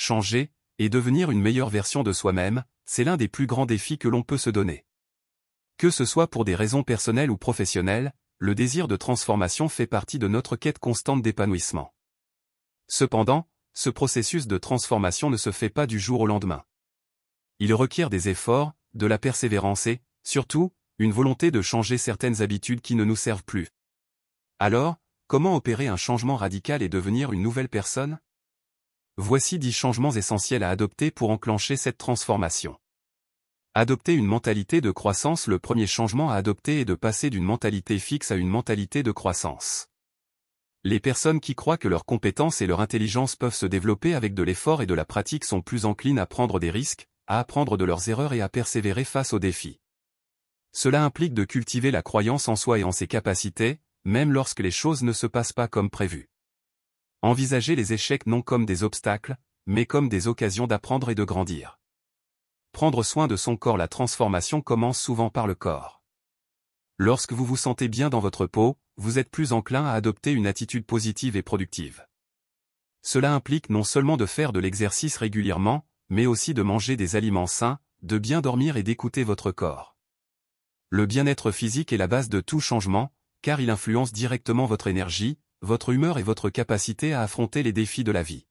changer, et devenir une meilleure version de soi-même, c'est l'un des plus grands défis que l'on peut se donner. Que ce soit pour des raisons personnelles ou professionnelles, le désir de transformation fait partie de notre quête constante d'épanouissement. Cependant, ce processus de transformation ne se fait pas du jour au lendemain. Il requiert des efforts, de la persévérance et, surtout, une volonté de changer certaines habitudes qui ne nous servent plus. Alors, comment opérer un changement radical et devenir une nouvelle personne? Voici 10 changements essentiels à adopter pour enclencher cette transformation. Adopter une mentalité de croissance. Le premier changement à adopter est de passer d'une mentalité fixe à une mentalité de croissance. Les personnes qui croient que leurs compétences et leur intelligence peuvent se développer avec de l'effort et de la pratique sont plus enclines à prendre des risques, à apprendre de leurs erreurs et à persévérer face aux défis. Cela implique de cultiver la croyance en soi et en ses capacités, même lorsque les choses ne se passent pas comme prévu. Envisager les échecs non comme des obstacles, mais comme des occasions d'apprendre et de grandir. Prendre soin de son corps. La transformation commence souvent par le corps. Lorsque vous vous sentez bien dans votre peau, vous êtes plus enclin à adopter une attitude positive et productive. Cela implique non seulement de faire de l'exercice régulièrement, mais aussi de manger des aliments sains, de bien dormir et d'écouter votre corps. Le bien-être physique est la base de tout changement, car il influence directement votre énergie, votre humeur et votre capacité à affronter les défis de la vie.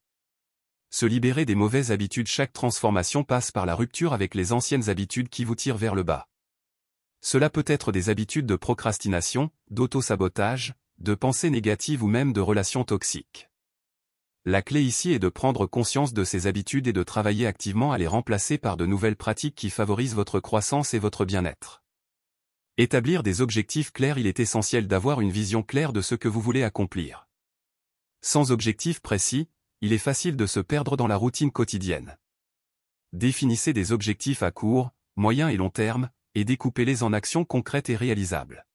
Se libérer des mauvaises habitudes. Chaque transformation passe par la rupture avec les anciennes habitudes qui vous tirent vers le bas. Cela peut être des habitudes de procrastination, d'auto-sabotage, de pensées négatives ou même de relations toxiques. La clé ici est de prendre conscience de ces habitudes et de travailler activement à les remplacer par de nouvelles pratiques qui favorisent votre croissance et votre bien-être. Établir des objectifs clairs. Il est essentiel d'avoir une vision claire de ce que vous voulez accomplir. Sans objectif précis, il est facile de se perdre dans la routine quotidienne. Définissez des objectifs à court, moyen et long terme, et découpez-les en actions concrètes et réalisables.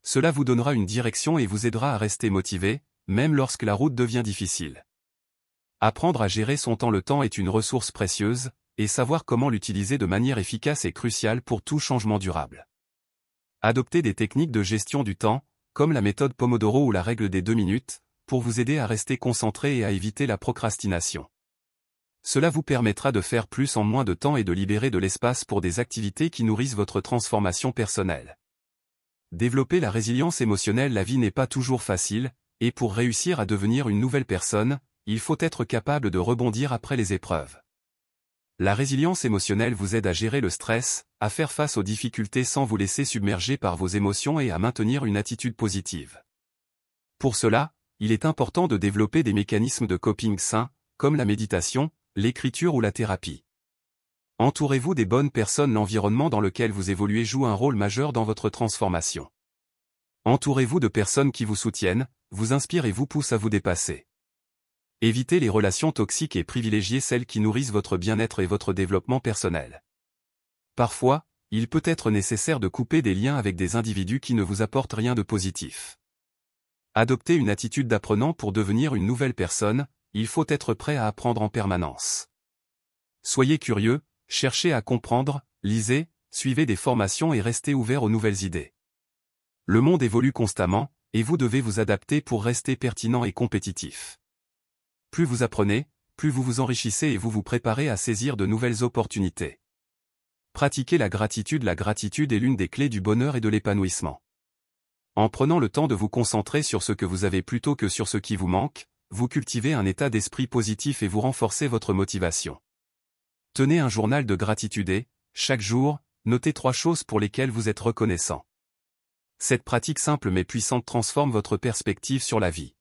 Cela vous donnera une direction et vous aidera à rester motivé, même lorsque la route devient difficile. Apprendre à gérer son temps. Le temps est une ressource précieuse, et savoir comment l'utiliser de manière efficace est crucial pour tout changement durable. Adoptez des techniques de gestion du temps, comme la méthode Pomodoro ou la règle des 2 minutes, pour vous aider à rester concentré et à éviter la procrastination. Cela vous permettra de faire plus en moins de temps et de libérer de l'espace pour des activités qui nourrissent votre transformation personnelle. Développer la résilience émotionnelle. La vie n'est pas toujours facile, et pour réussir à devenir une nouvelle personne, il faut être capable de rebondir après les épreuves. La résilience émotionnelle vous aide à gérer le stress, à faire face aux difficultés sans vous laisser submerger par vos émotions et à maintenir une attitude positive. Pour cela, il est important de développer des mécanismes de coping sains, comme la méditation, l'écriture ou la thérapie. Entourez-vous des bonnes personnes. L'environnement dans lequel vous évoluez joue un rôle majeur dans votre transformation. Entourez-vous de personnes qui vous soutiennent, vous inspirent et vous poussent à vous dépasser. Évitez les relations toxiques et privilégiez celles qui nourrissent votre bien-être et votre développement personnel. Parfois, il peut être nécessaire de couper des liens avec des individus qui ne vous apportent rien de positif. Adoptez une attitude d'apprenant. Pour devenir une nouvelle personne, il faut être prêt à apprendre en permanence. Soyez curieux, cherchez à comprendre, lisez, suivez des formations et restez ouvert aux nouvelles idées. Le monde évolue constamment, et vous devez vous adapter pour rester pertinent et compétitif. Plus vous apprenez, plus vous vous enrichissez et vous vous préparez à saisir de nouvelles opportunités. Pratiquez la gratitude. La gratitude est l'une des clés du bonheur et de l'épanouissement. En prenant le temps de vous concentrer sur ce que vous avez plutôt que sur ce qui vous manque, vous cultivez un état d'esprit positif et vous renforcez votre motivation. Tenez un journal de gratitude et, chaque jour, notez 3 choses pour lesquelles vous êtes reconnaissant. Cette pratique simple mais puissante transforme votre perspective sur la vie.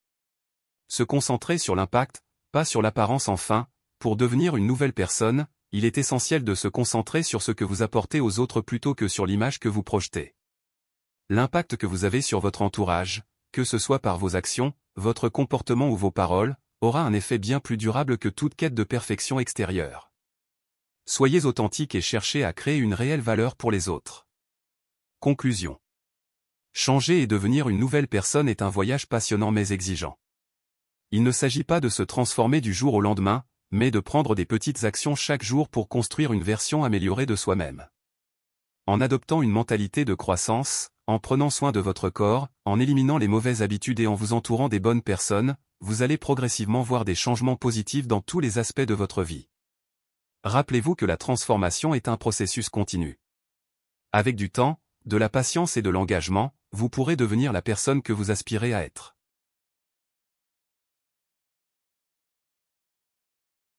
Se concentrer sur l'impact, pas sur l'apparence. Enfin, pour devenir une nouvelle personne, il est essentiel de se concentrer sur ce que vous apportez aux autres plutôt que sur l'image que vous projetez. L'impact que vous avez sur votre entourage, que ce soit par vos actions, votre comportement ou vos paroles, aura un effet bien plus durable que toute quête de perfection extérieure. Soyez authentique et cherchez à créer une réelle valeur pour les autres. Conclusion. Changer et devenir une nouvelle personne est un voyage passionnant mais exigeant. Il ne s'agit pas de se transformer du jour au lendemain, mais de prendre des petites actions chaque jour pour construire une version améliorée de soi-même. En adoptant une mentalité de croissance, en prenant soin de votre corps, en éliminant les mauvaises habitudes et en vous entourant des bonnes personnes, vous allez progressivement voir des changements positifs dans tous les aspects de votre vie. Rappelez-vous que la transformation est un processus continu. Avec du temps, de la patience et de l'engagement, vous pourrez devenir la personne que vous aspirez à être.